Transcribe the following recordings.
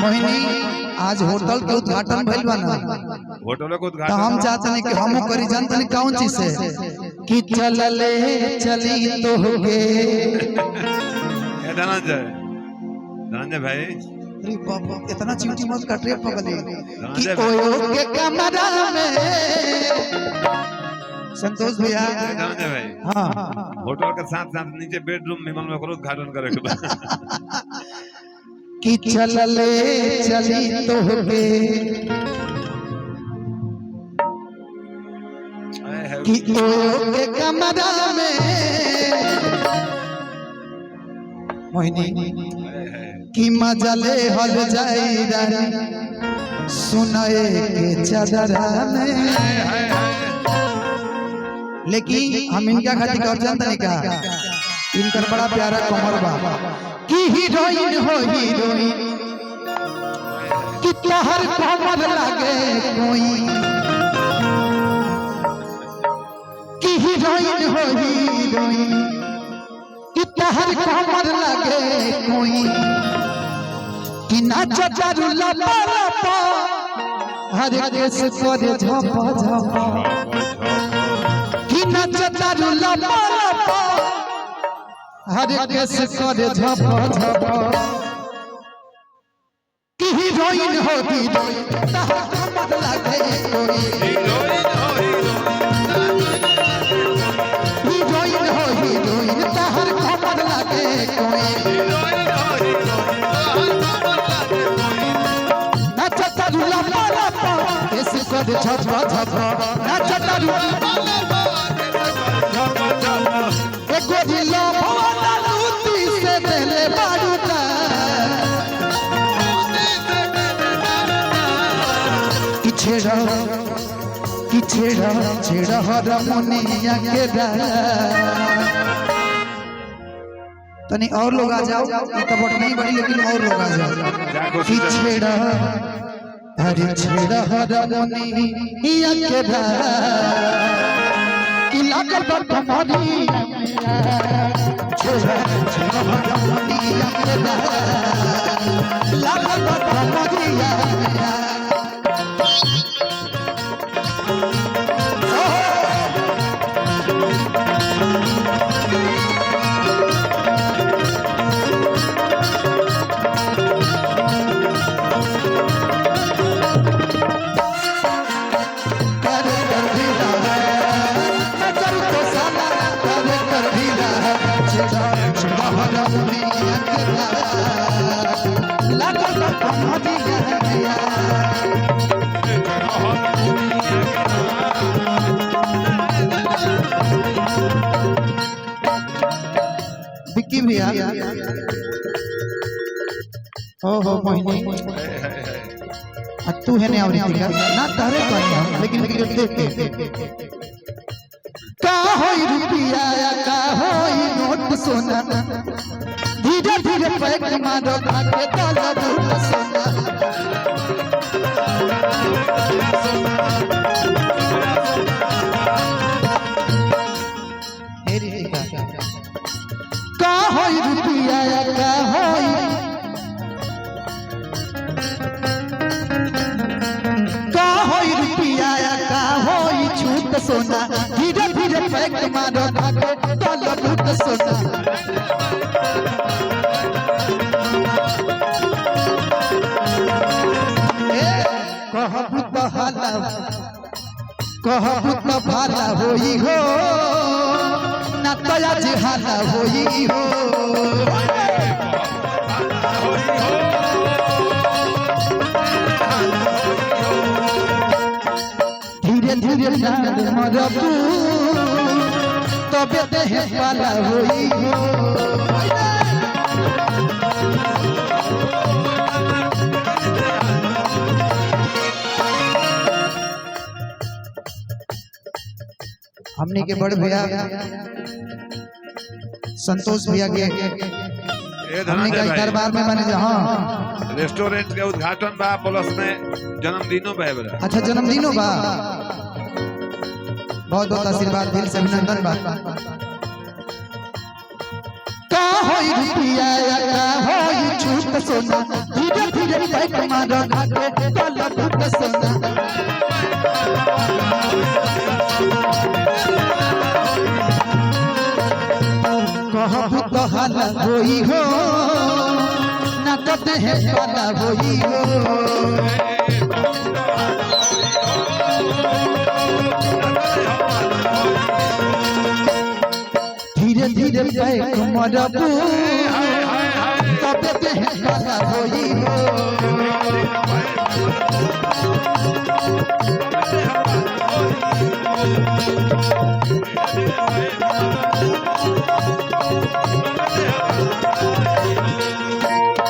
मोहिनी आज होटल के उद्घाटन भइल बा ना, होटल के उद्घाटन तो हम चाहते हैं कि हम करी जानते नहीं कौन चीज से कि चलले चली तो होगे धनंजय भाई अरे बाबा इतना चीटी मत काट रे पगली कि ओयो के कमरा में संतोष भैया धनंजय भाई हां होटल के साथ साथ नीचे बेडरूम में मन में करो उद्घाटन करे के कि चलले चली तो होगे कि ओयो के कमरा में मोहिनी कि मजले हल जाई रानी सुनाए के चादरा में। लेकिन हम इनका खातिर कर जानता नहीं का इनकर बड़ा प्यारा कमर बा कि हीरोइन हो हीरोइन कि तोहर कमर लागे कोई कि हीरोइन हो हीरोइन कि तोहर कमर लागे कोई कि नाच चारू लपा लपा हर केस करे झपा झपा कि नाच चारू लपा लपा हर केस करे झपा झपा कि हीरोइन हो हीरोइन तोहर कमर लागे कोई हीरोइन हो हीरोइन तोहर कमर लागे कोई नाच चारू लपा लपा केस करे झपा झपा नाच चारू लपा लपा एगो दिलो भवाना लूटी से देले बारूदा कि छेड़ा हर मुनिया के तनी और लोग आ जाओ ये तो वोट नहीं बड़ी लेकिन और लोग आ जाओ कि छेड़ा हर मुनिया के कि लागल बा कमरी छेड़ा हर मुनिया के लागल बा कमरी विक्की भैया ओहो मोहिनी तू है ने और ना तारे कहना लेकिन देख के का होई रुपया का होई नोट सोना धीरे धीरे पैक मारो भागे डालो नोट सोना का होई रुपया का होई रुपया का होई छूट सोना धीरे धीरे पैक मारो भागे डालो नोट सोना कहबू तो भाला होई हो ना तया जे हाला होई हो धीरे धीरे मरबू तबे देह वाला होई हो हमने के बड़े भैया संतोष भैया के हमने के दरबार में मैंने हाँ रेस्टोरेंट के उद्घाटन बा प्लस में जन्मदिनों बा। अच्छा जन्मदिनों बा बहुत बहुत आशीर्वाद दिल से अभिनंदन बा का होई रुपया का होई छूट सोना धीरे धीरे बैठ मारो घाटे तल भूत सोना कहबू तो हाला होई हो ना तो देह पाला होई हो धीरे धीरे बैठ मरबू तब देह पाला होई हो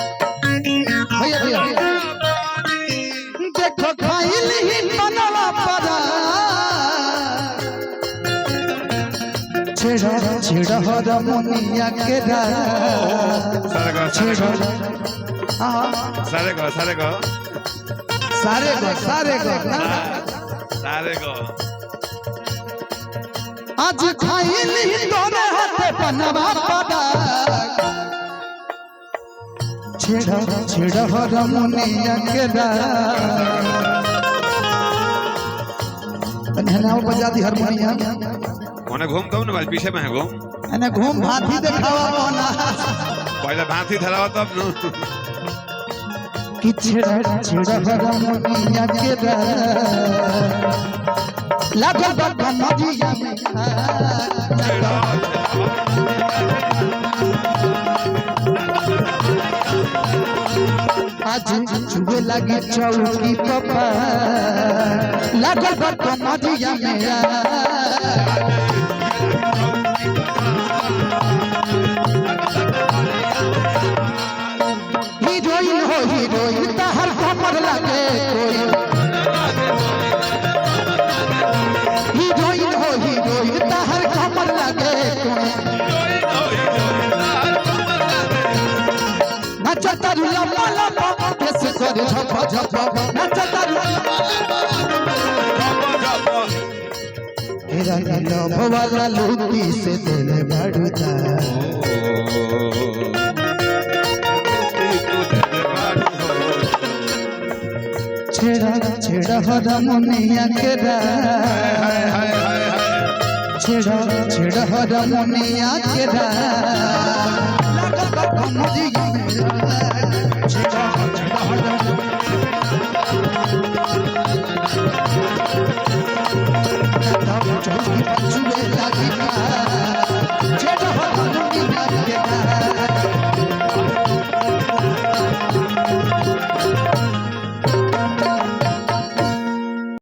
भैया भैया देखो खाइली बनवा पड़ा छेड़ा छेड़ा हर मुनिया के रा छेड़ा सारे गो सारे गो आज खाइली तोरे हाथे बनवा पड़ा छेड़ा छेड़ा हर मुनिया के रा तन्हनाओ बजा दी हारमोनिया ओने घूम कब न भाई पीछे में है घूम एने घूम भाती देखावा कोना पहले भांति धरावा तब न कि छेड़ा छेड़ा हर मुनिया के रा लागल बा कमरिया में आज छुए लगी चौकी पपा लागल बा कमरिया में हीरोइन हो हीरोइन तहर कमर लगे कोई हीरोइन हो हीरोइन तहर कमर लगे कोई नचतारू लम्बा लम्बा कैसे करे झप झप नचतारू तेरा लव वाला लूटी से दिल बढ़ता छेड़ा छेड़ा हर मुनिया के रा छेड़ा छेड़ा हर मुनिया के रा लागल बा कमरिया में छेड़ा छेड़ा हर तब चौकी पछुए लगी छेड़ा हर मुनिया के रा